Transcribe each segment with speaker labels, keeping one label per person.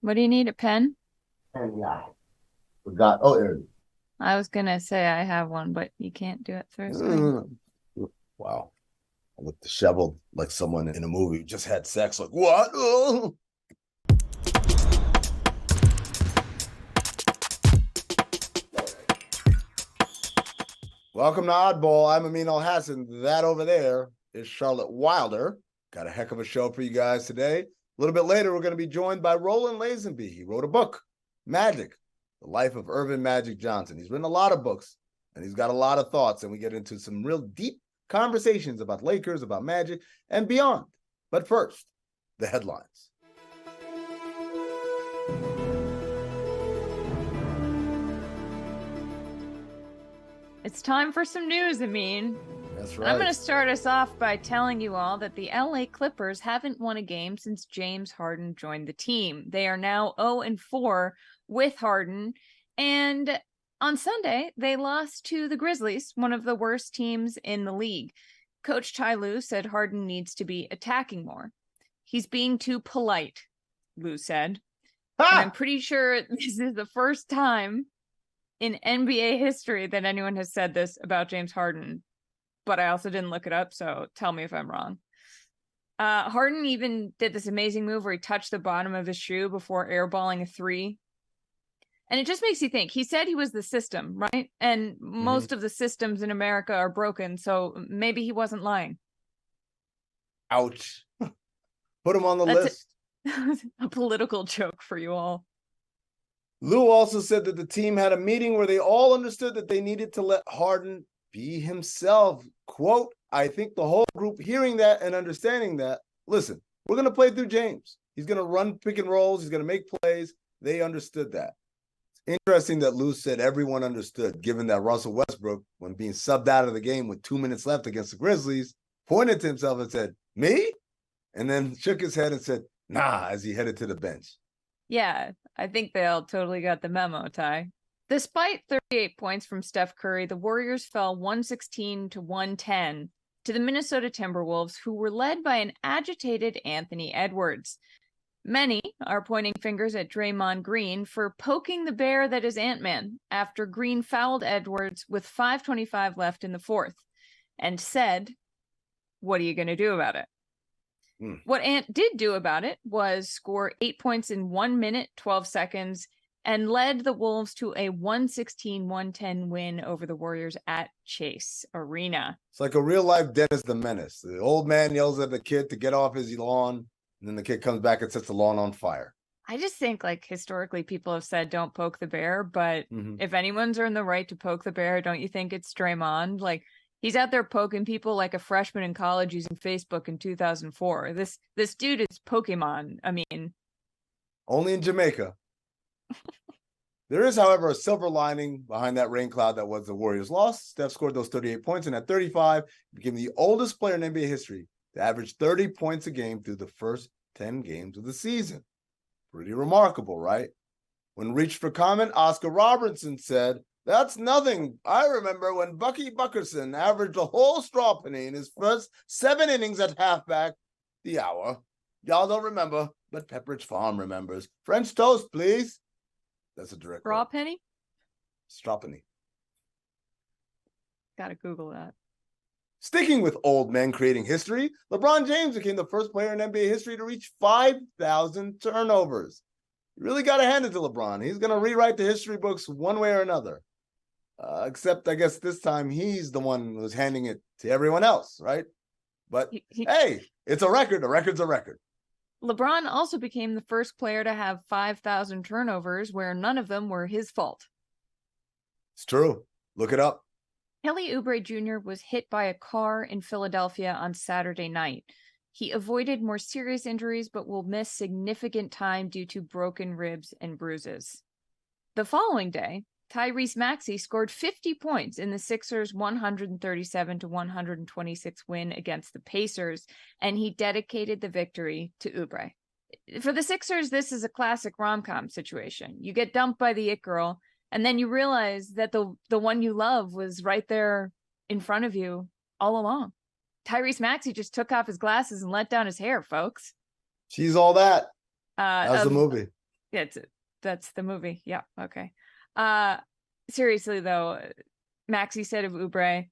Speaker 1: What do you need, a pen?
Speaker 2: And yeah, forgot. Oh, Earvin.
Speaker 1: I was gonna say I have one, but you can't do it through a screen.
Speaker 2: Mm. Wow. I look disheveled like someone in a movie who just had sex. Like, what? Oh. Welcome to Oddball. I'm Amin Elhassan. That over there is Charlotte Wilder. Got a heck of a show for you guys today. A little bit later, we're going to be joined by Roland Lazenby. He wrote a book, Magic, The Life of Earvin Magic Johnson. He's written a lot of books, and he's got a lot of thoughts, and we get into some real deep conversations about Lakers, about Magic, and beyond. But first, the headlines.
Speaker 1: It's time for some news, Amin.
Speaker 2: That's
Speaker 1: And I'm
Speaker 2: right.
Speaker 1: going to start us off by telling you all that the LA Clippers haven't won a game since James Harden joined the team. They are now 0-4 with Harden. And on Sunday, they lost to the Grizzlies, one of the worst teams in the league. Coach Ty Lue said Harden needs to be attacking more. He's being too polite, Lue said. And I'm
Speaker 2: Ha!
Speaker 1: pretty sure this is the first time in NBA history that anyone has said this about James Harden, but I also didn't look it up, so tell me if I'm wrong. Harden even did this amazing move where he touched the bottom of his shoe before airballing a three. And it just makes you think. He said he was the system, right? And
Speaker 2: Mm-hmm.
Speaker 1: most of the systems in America are broken, so maybe he wasn't lying.
Speaker 2: Ouch. Put him on the
Speaker 1: That's
Speaker 2: list.
Speaker 1: a political joke for you all.
Speaker 2: Lou also said that the team had a meeting where they all understood that they needed to let Harden be himself. Quote, I think the whole group hearing that and understanding that, listen, we're going to play through James. He's going to run pick and rolls. He's going to make plays. They understood that. It's interesting that Lou said everyone understood, given that Russell Westbrook, when being subbed out of the game with 2 minutes left against the Grizzlies, pointed to himself and said, me? And then shook his head and said, nah, as he headed to the bench.
Speaker 1: Yeah, I think they all totally got the memo, Ty. Despite 38 points from Steph Curry, the Warriors fell 116 to 110 to the Minnesota Timberwolves, who were led by an agitated Anthony Edwards. Many are pointing fingers at Draymond Green for poking the bear that is Ant-Man after Green fouled Edwards with 5:25 left in the fourth and said, "What are you going to do about it?" What Ant did do about it was score 8 points in 1 minute, 12 seconds, and led the Wolves to a 116-110 win over the Warriors at Chase Arena.
Speaker 2: It's like a real life Dennis the Menace. The old man yells at the kid to get off his lawn, and then the kid comes back and sets the lawn on fire.
Speaker 1: I just think, like, historically people have said don't poke the bear, but if anyone's earned the right to poke the bear, don't you think it's Draymond? Like, he's out there poking people like a freshman in college using Facebook in 2004. This dude is Pokemon. I mean,
Speaker 2: Only in Jamaica. There is, however, a silver lining behind that rain cloud that was the Warriors' loss. Steph scored those 38 points, and at 35, became the oldest player in NBA history to average 30 points a game through the first 10 games of the season. Pretty remarkable, right? When reached for comment, Oscar Robertson said, that's nothing. I remember when Bucky Buckerson averaged a whole straw penny in his first 7 innings at halfback the hour. Y'all don't remember, but Pepperidge Farm remembers. French toast, please. That's a direct
Speaker 1: raw
Speaker 2: quote.
Speaker 1: penny?
Speaker 2: Straw penny.
Speaker 1: Gotta Google that.
Speaker 2: Sticking with old men creating history, LeBron James became the first player in NBA history to reach 5,000 turnovers. You really got to hand it to LeBron. He's going to rewrite the history books one way or another. Except, I guess, this time he's the one who's handing it to everyone else, right? But hey, it's a record. A record's a record.
Speaker 1: LeBron also became the first player to have 5,000 turnovers where none of them were his fault.
Speaker 2: It's true. Look it up.
Speaker 1: Kelly Oubre Jr. was hit by a car in Philadelphia on Saturday night. He avoided more serious injuries but will miss significant time due to broken ribs and bruises. The following day, Tyrese Maxey scored 50 points in the Sixers' 137-126 win against the Pacers, and he dedicated the victory to Oubre. For the Sixers, this is a classic rom-com situation. You get dumped by the it girl, and then you realize that the one you love was right there in front of you all along. Tyrese Maxey just took off his glasses and let down his hair, folks.
Speaker 2: She's all that.
Speaker 1: Uh,
Speaker 2: How's the
Speaker 1: of
Speaker 2: movie?
Speaker 1: Yeah, that's the movie. Yeah, okay. Seriously though, Maxie said of Oubre,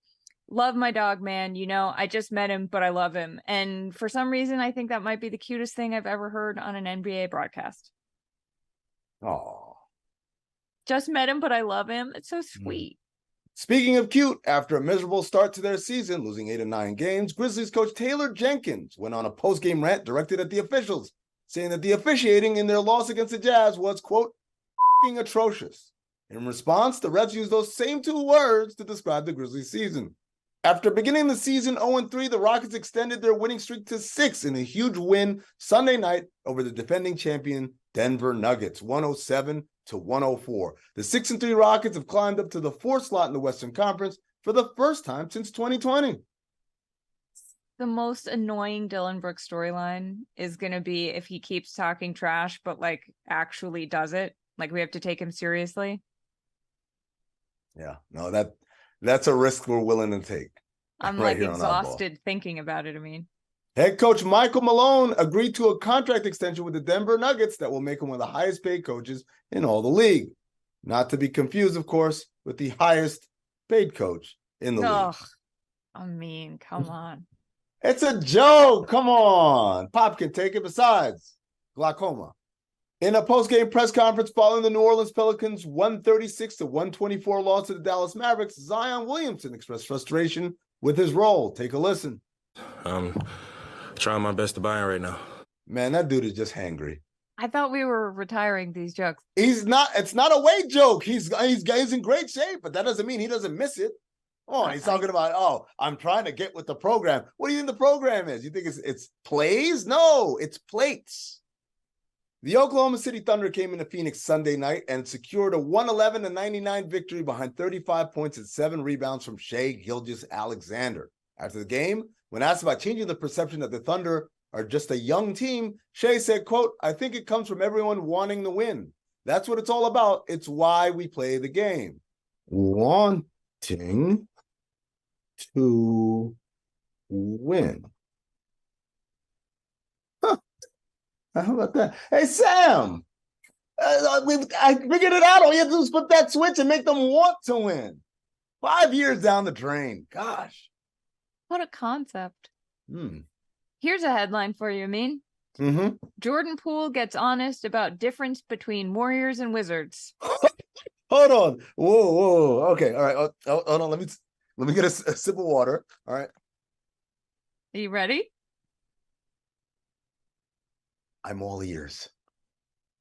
Speaker 1: love my dog, man. You know, I just met him, but I love him. And for some reason, I think that might be the cutest thing I've ever heard on an NBA broadcast.
Speaker 2: Oh.
Speaker 1: Just met him, but I love him. It's so sweet.
Speaker 2: Speaking of cute, after a miserable start to their season, losing 8 of 9 games, Grizzlies coach Taylor Jenkins went on a post-game rant directed at the officials, saying that the officiating in their loss against the Jazz was, quote, f***ing atrocious. In response, the refs used those same 2 words to describe the Grizzlies season. After beginning the season 0-3, the Rockets extended their winning streak to 6 in a huge win Sunday night over the defending champion Denver Nuggets, 107-104. The 6-3 Rockets have climbed up to the 4th slot in the Western Conference for the first time since 2020.
Speaker 1: The most annoying Dylan Brooks storyline is going to be if he keeps talking trash, but like actually does it. Like we have to take him seriously.
Speaker 2: Yeah, no, that's a risk we're willing to take.
Speaker 1: I'm
Speaker 2: right
Speaker 1: like exhausted thinking about it. I mean,
Speaker 2: head coach Michael Malone agreed to a contract extension with the Denver Nuggets that will make him one of the highest paid coaches in all the league. Not to be confused, of course, with the highest paid coach in the league.
Speaker 1: I mean, come on.
Speaker 2: It's a joke. Come on. Pop can take it. Besides, glaucoma. In a post-game press conference following the New Orleans Pelicans' 136-124 loss to the Dallas Mavericks, Zion Williamson expressed frustration with his role. Take a listen.
Speaker 3: Trying my best to buy in right now.
Speaker 2: Man, that dude is just hangry.
Speaker 1: I thought we were retiring these jokes.
Speaker 2: He's not. It's not a weight joke. He's in great shape, but that doesn't mean he doesn't miss it. Oh, he's talking about, I'm trying to get with the program. What do you think the program is? You think it's plays? No, it's plates. The Oklahoma City Thunder came into Phoenix Sunday night and secured a 111-99 victory behind 35 points and 7 rebounds from Shai Gilgeous-Alexander. After the game, when asked about changing the perception that the Thunder are just a young team, Shai said, quote, I think it comes from everyone wanting to win. That's what it's all about. It's why we play the game. Wanting to win. Huh. How about that? Hey, Sam, I figured it out. All you have to do is flip that switch and make them want to win. 5 years down the drain. Gosh.
Speaker 1: What a concept. Here's a headline for you, Amin. Jordan Poole gets honest about difference between Warriors and Wizards.
Speaker 2: Hold on. Whoa. Okay. All right. Hold on. Let me get a sip of water. All right.
Speaker 1: Are you ready?
Speaker 2: I'm all ears.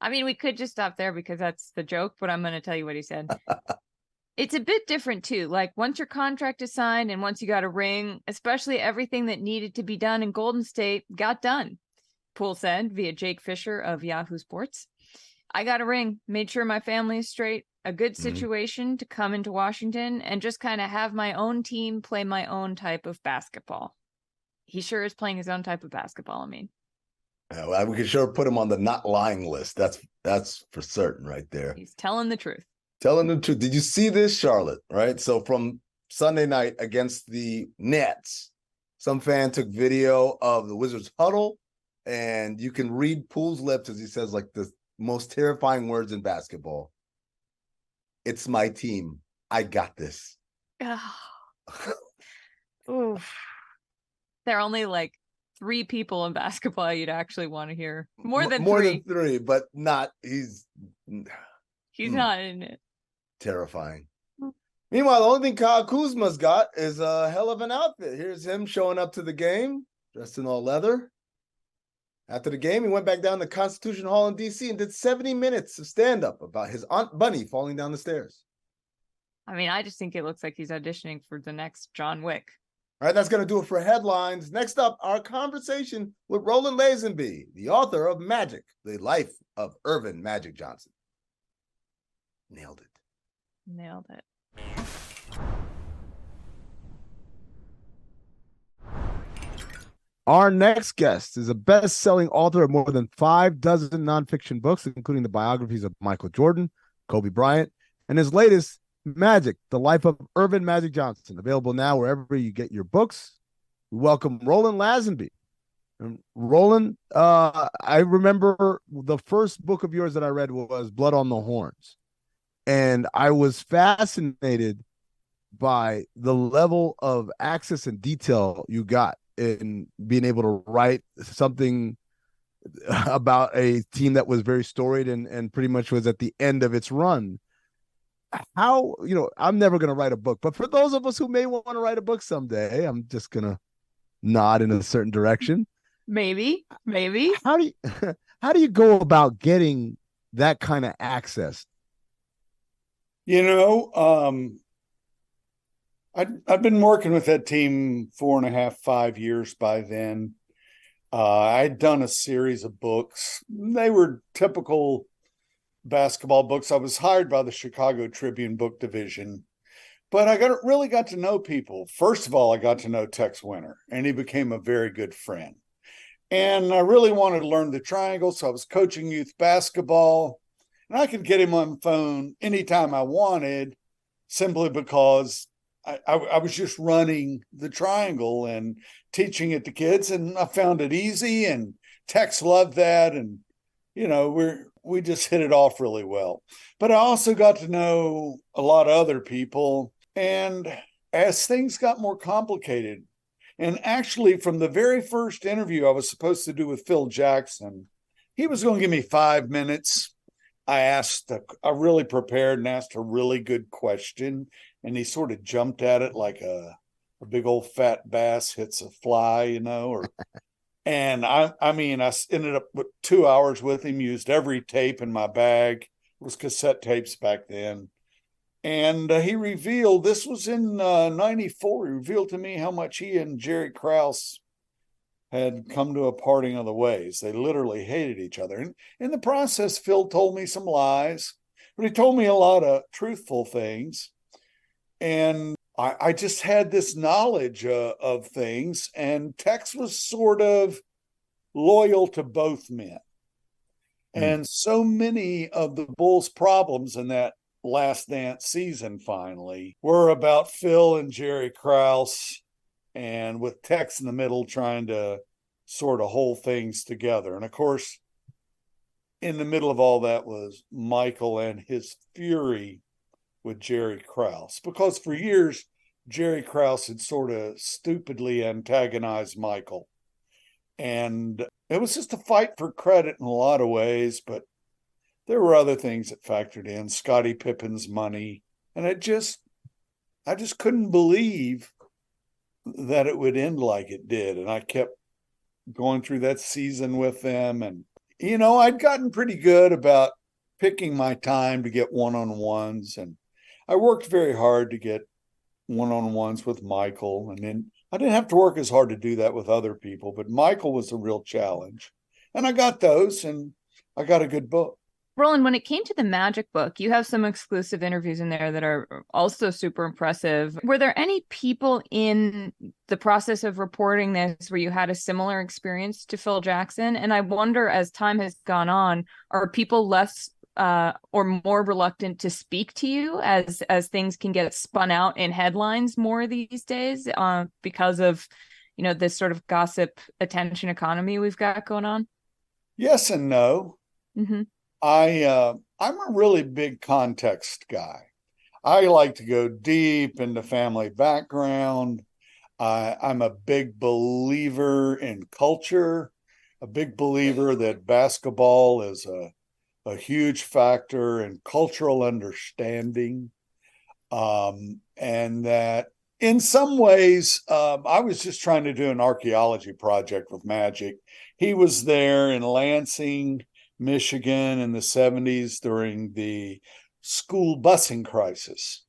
Speaker 1: I mean, we could just stop there because that's the joke, but I'm going to tell you what he said. It's a bit different too. Like once your contract is signed and once you got a ring, especially everything that needed to be done in Golden State got done. Poole said via Jake Fisher of Yahoo Sports. I got a ring, made sure my family is straight, a good situation to come into Washington and just kind of have my own team play my own type of basketball. He sure is playing his own type of basketball, I mean.
Speaker 2: We can sure put him on the not lying list. That's for certain right there.
Speaker 1: He's telling the truth.
Speaker 2: Telling the truth. Did you see this, Charlotte? Right? So from Sunday night against the Nets, some fan took video of the Wizards huddle, and you can read Poole's lips as he says like the most terrifying words in basketball. It's my team. I got this.
Speaker 1: Oof. There are only like 3 people in basketball you'd actually want to hear. More than 3,
Speaker 2: but not. He's
Speaker 1: not in it.
Speaker 2: Terrifying. Meanwhile, the only thing Kyle Kuzma's got is a hell of an outfit. Here's him showing up to the game, dressed in all leather. After the game, he went back down to Constitution Hall in D.C. and did 70 minutes of stand-up about his Aunt Bunny falling down the stairs.
Speaker 1: I mean, I just think it looks like he's auditioning for the next John Wick.
Speaker 2: All right, that's going to do it for headlines. Next up, our conversation with Roland Lazenby, the author of Magic, The Life of Earvin Magic Johnson. Nailed it. Our next guest is a best-selling author of more than 5 dozen nonfiction books, including the biographies of Michael Jordan, Kobe Bryant, and his latest, Magic, The Life of Earvin Magic Johnson, available now wherever you get your books. We welcome Roland Lazenby. Roland, I remember the first book of yours that I read was Blood on the Horns. And I was fascinated by the level of access and detail you got in being able to write something about a team that was very storied and pretty much was at the end of its run. How, I'm never going to write a book, but for those of us who may want to write a book someday, I'm just going to nod in a certain direction.
Speaker 1: Maybe.
Speaker 2: How do you, how do you go about getting that kind of access?
Speaker 4: I've been working with that team 4.5, 5 years by then. I'd done a series of books. They were typical basketball books. I was hired by the Chicago Tribune book division, but I really got to know people. First of all, I got to know Tex Winter, and he became a very good friend. And I really wanted to learn the triangle, so I was coaching youth basketball, and I could get him on the phone anytime I wanted, simply because I was just running the triangle and teaching it to kids, and I found it easy, and Tex loved that, and we just hit it off really well. But I also got to know a lot of other people, and as things got more complicated, and actually from the very first interview I was supposed to do with Phil Jackson, he was going to give me 5 minutes. I really prepared and asked a really good question, and he sort of jumped at it like a big old fat bass hits a fly, and I ended up with 2 hours with him, used every tape in my bag. It was cassette tapes back then. And he revealed, this was in 94, he revealed to me how much he and Jerry Krause had come to a parting of the ways. They literally hated each other. And in the process, Phil told me some lies, but he told me a lot of truthful things. And I just had this knowledge of things, and Tex was sort of loyal to both men. And so many of the Bulls' problems in that Last Dance season finally were about Phil and Jerry Krause, and with Tex in the middle trying to sort of hold things together. And of course, in the middle of all that was Michael and his fury with Jerry Krause, because for years Jerry Krause had sort of stupidly antagonized Michael, and it was just a fight for credit in a lot of ways, but there were other things that factored in. Scottie Pippen's money, and I just couldn't believe that it would end like it did. And I kept going through that season with them, and I'd gotten pretty good about picking my time to get one-on-ones, and I worked very hard to get one-on-ones with Michael, and then I didn't have to work as hard to do that with other people, but Michael was a real challenge, and I got those, and I got a good book.
Speaker 1: Roland, when it came to the Magic book, you have some exclusive interviews in there that are also super impressive. Were there any people in the process of reporting this where you had a similar experience to Phil Jackson? And I wonder, as time has gone on, are people less or more reluctant to speak to you as things can get spun out in headlines more these days because of, this sort of gossip attention economy we've got going on?
Speaker 4: Yes and no.
Speaker 1: Mm-hmm.
Speaker 4: I'm a really big context guy. I like to go deep into family background. I'm a big believer in culture, a big believer that basketball is a huge factor in cultural understanding. And that in some ways, I was just trying to do an archaeology project with Magic. He was there in Lansing, Michigan in the 70s during the school busing crisis.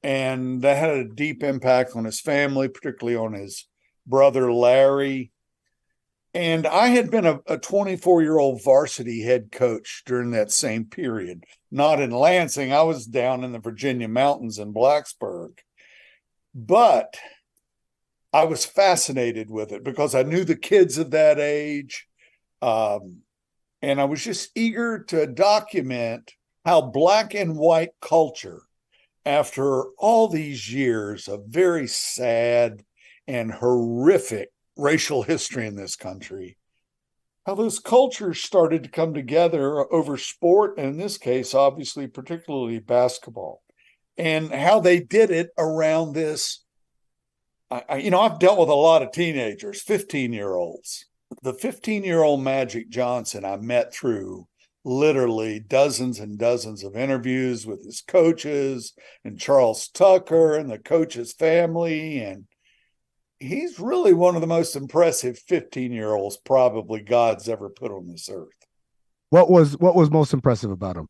Speaker 4: And that had a deep impact on his family, particularly on his brother, Larry. And I had been a 24-year-old varsity head coach during that same period. Not in Lansing. I was down in the Virginia mountains in Blacksburg. But I was fascinated with it because I knew the kids of that age. And I was just eager to document how black and white culture, after all these years of very sad and horrific racial history in this country, how those cultures started to come together over sport, and in this case, obviously, particularly basketball, and how they did it around this. I've dealt with a lot of teenagers, 15-year-olds. The 15-year-old Magic Johnson I met through literally dozens and dozens of interviews with his coaches and Charles Tucker and the coach's family. And he's really one of the most impressive 15-year-olds probably God's ever put on this earth.
Speaker 5: What was most impressive about him?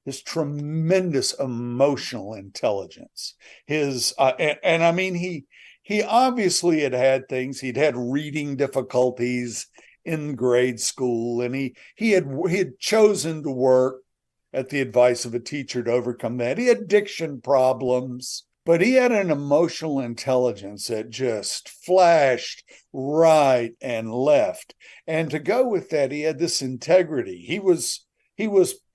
Speaker 4: His tremendous emotional intelligence. His and I mean, he obviously had things. He'd had reading difficulties in grade school, and he had chosen to work at the advice of a teacher to overcome that. He had diction problems, but he had an emotional intelligence that just flashed right and left. And to go with that, he had this integrity. He was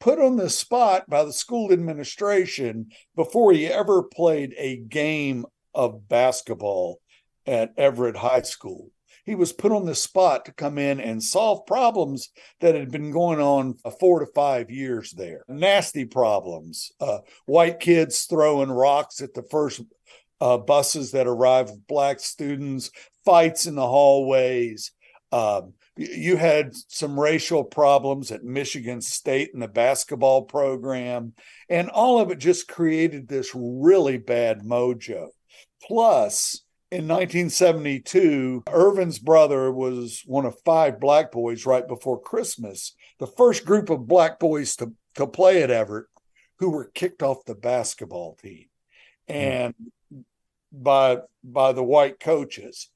Speaker 4: put on the spot by the school administration before he ever played a game of basketball at Everett High School. He was put on the spot to come in and solve problems that had been going on 4 to 5 years there. Nasty problems. White kids throwing rocks at the first buses that arrived with black students, fights in the hallways. You had some racial problems at Michigan State in the basketball program, and all of it just created this really bad mojo. Plus, in 1972, Earvin's brother was one of 5 black boys right before Christmas, the first group of black boys to play at Everett, who were kicked off the basketball team and by the white coaches.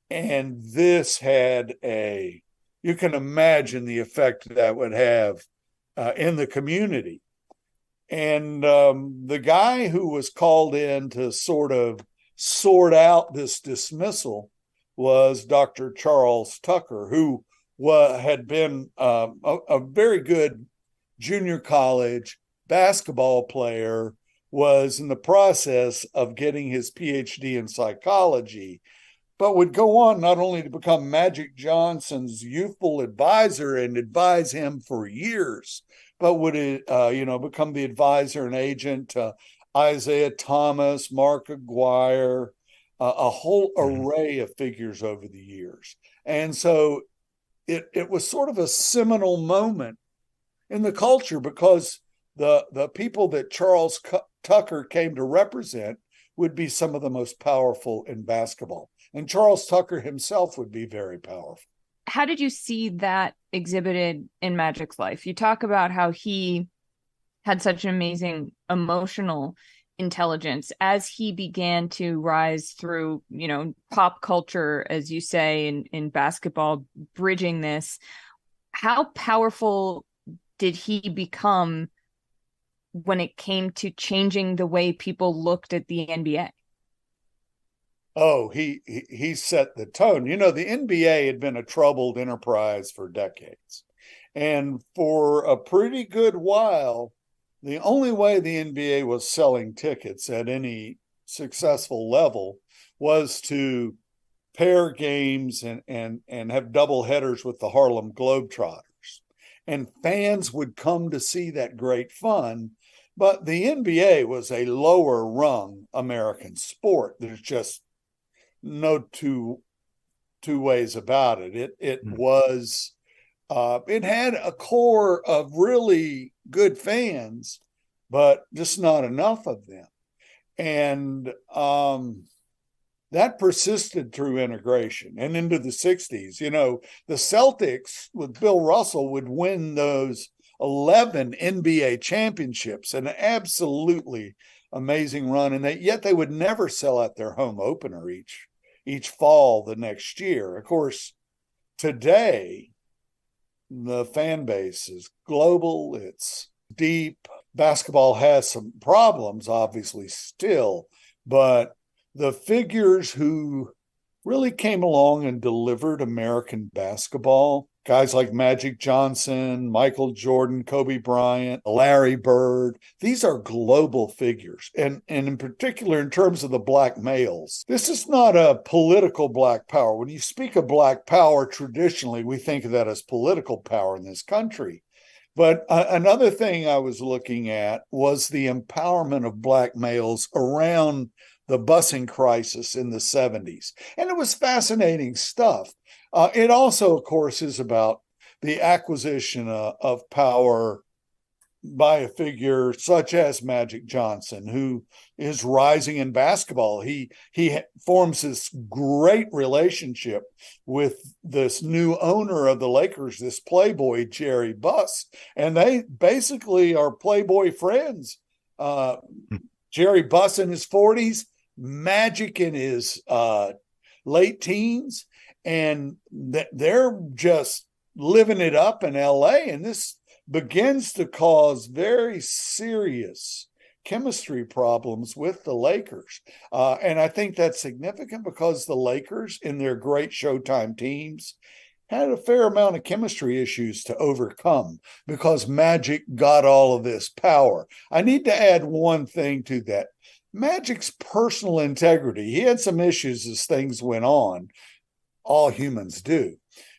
Speaker 4: And this had you can imagine the effect that would have in the community. And the guy who was called in to sort of sort out this dismissal was Dr. Charles Tucker, who had been a very good junior college basketball player, was in the process of getting his PhD in psychology, but would go on not only to become Magic Johnson's youthful advisor and advise him for years, but would become the advisor and agent to Isaiah Thomas, Mark Aguirre, a whole array of figures over the years. And so it was sort of a seminal moment in the culture, because the people that Charles Tucker came to represent would be some of the most powerful in basketball. And Charles Tucker himself would be very powerful.
Speaker 1: How did you see that exhibited in Magic's life? You talk about how he had such an amazing emotional intelligence as he began to rise through, pop culture, as you say, in basketball, bridging this. How powerful did he become when it came to changing the way people looked at the NBA?
Speaker 4: Oh, he set the tone. The NBA had been a troubled enterprise for decades. And for a pretty good while, the only way the NBA was selling tickets at any successful level was to pair games and have double headers with the Harlem Globetrotters. And fans would come to see that great fun. But the NBA was a lower rung American sport. There's just no two ways about it. It was it had a core of really good fans, but just not enough of them. And that persisted through integration and into the 60s. The Celtics with Bill Russell would win those 11 NBA championships, an absolutely amazing run. And yet they would never sell out their home opener each fall the next year. Of course, today, the fan base is global. It's deep. Basketball has some problems, obviously, still, but the figures who really came along and delivered American basketball Guys like Magic Johnson, Michael Jordan, Kobe Bryant, Larry Bird. These are global figures. And in particular, in terms of the black males, this is not a political black power. When you speak of black power, traditionally, we think of that as political power in this country. But another thing I was looking at was the empowerment of black males around the busing crisis in the 70s. And it was fascinating stuff. It also, of course, is about the acquisition of power by a figure such as Magic Johnson, who is rising in basketball. He forms this great relationship with this new owner of the Lakers, this playboy, Jerry Buss, and they basically are playboy friends. Jerry Buss in his 40s, Magic in his late teens, and they're just living it up in LA, and this begins to cause very serious chemistry problems with the Lakers. And I think that's significant because the Lakers, in their great Showtime teams, had a fair amount of chemistry issues to overcome because Magic got all of this power. I need to add one thing to that. Magic's personal integrity, he had some issues as things went on. All humans do.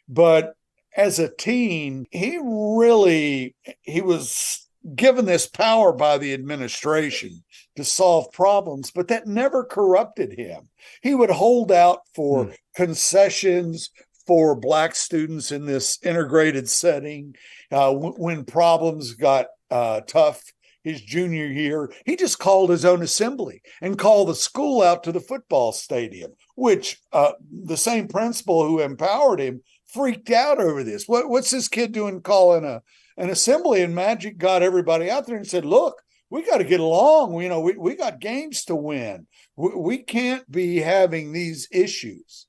Speaker 4: But as a teen, he was given this power by the administration to solve problems, but that never corrupted him. He would hold out for concessions for Black students in this integrated setting. When problems got tough his junior year, he just called his own assembly and called the school out to the football stadium, which the same principal who empowered him freaked out over this. What's this kid doing calling an assembly? And Magic got everybody out there and said, look, we got to get along. We got games to win. We can't be having these issues.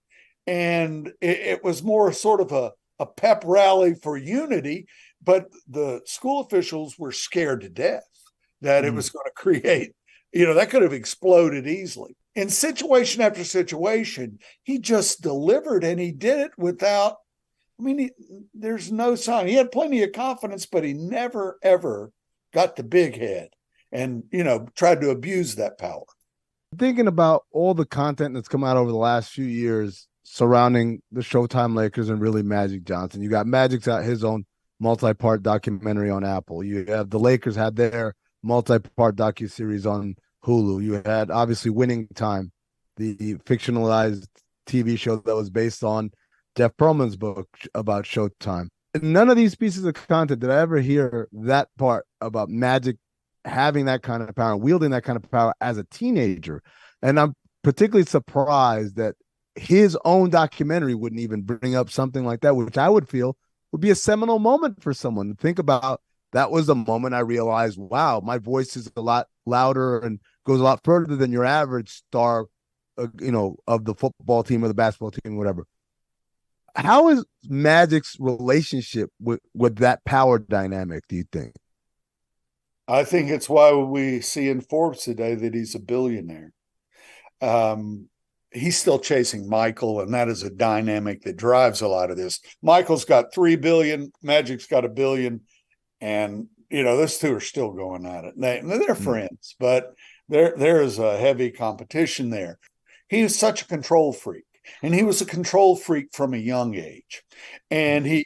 Speaker 4: And it was more sort of a pep rally for unity, but the school officials were scared to death that it was going to create, that could have exploded easily. In situation after situation, he just delivered, and he did it without, there's no sign. He had plenty of confidence, but he never, ever got the big head and, tried to abuse that power.
Speaker 5: Thinking about all the content that's come out over the last few years surrounding the Showtime Lakers and really Magic Johnson. You got Magic's got his own multi-part documentary on Apple. You have the Lakers had their multi-part docuseries on Hulu. You had obviously Winning Time, the fictionalized TV show that was based on Jeff Pearlman's book about Showtime. None of these pieces of content did I ever hear that part about Magic having that kind of power, wielding that kind of power as a teenager. And I'm particularly surprised that his own documentary wouldn't even bring up something like that, which I would feel would be a seminal moment for someone to think about. That was the moment I realized, wow, my voice is a lot louder and goes a lot further than your average star, of the football team or the basketball team, whatever. How is Magic's relationship with that power dynamic, do you think?
Speaker 4: I think it's why we see in Forbes today that he's a billionaire. He's still chasing Michael, and that is a dynamic that drives a lot of this. Michael's got $3 billion, Magic's got $1 billion. And, those two are still going at it. They're friends, but there is a heavy competition there. He is such a control freak, and he was a control freak from a young age. And he,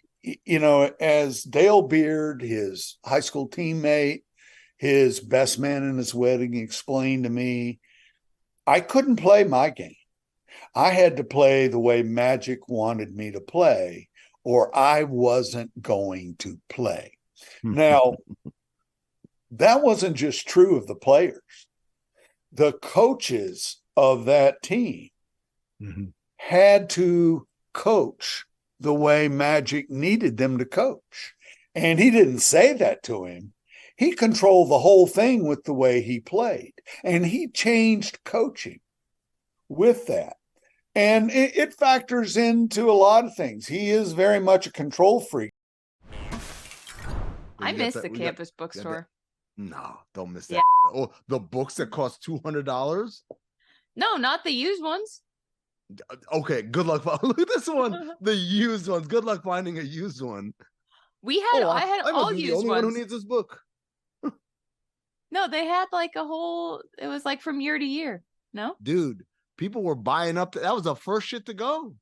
Speaker 4: as Dale Beard, his high school teammate, his best man in his wedding, explained to me, I couldn't play my game. I had to play the way Magic wanted me to play, or I wasn't going to play. Now, that wasn't just true of the players. The coaches of that team had to coach the way Magic needed them to coach. And he didn't say that to him. He controlled the whole thing with the way he played. And he changed coaching with that. And it factors into a lot of things. He is very much a control freak.
Speaker 1: I miss the campus bookstore.
Speaker 5: No, don't miss that. Oh, the books that cost $200?
Speaker 1: No, not the used ones.
Speaker 5: Okay, good luck. Look at this one. The used ones. Good luck finding a used one.
Speaker 1: I had
Speaker 5: I must
Speaker 1: all
Speaker 5: be the
Speaker 1: used
Speaker 5: only one who
Speaker 1: ones.
Speaker 5: needs this book.
Speaker 1: No, they had like a whole. It was like from year to year. No,
Speaker 5: Dude, people were buying up. That was the first shit to go.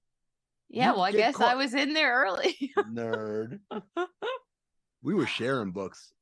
Speaker 1: yeah.
Speaker 5: You
Speaker 1: Well, I
Speaker 5: get
Speaker 1: guess I
Speaker 5: caught-
Speaker 1: was in there early.
Speaker 5: Nerd. We were sharing books.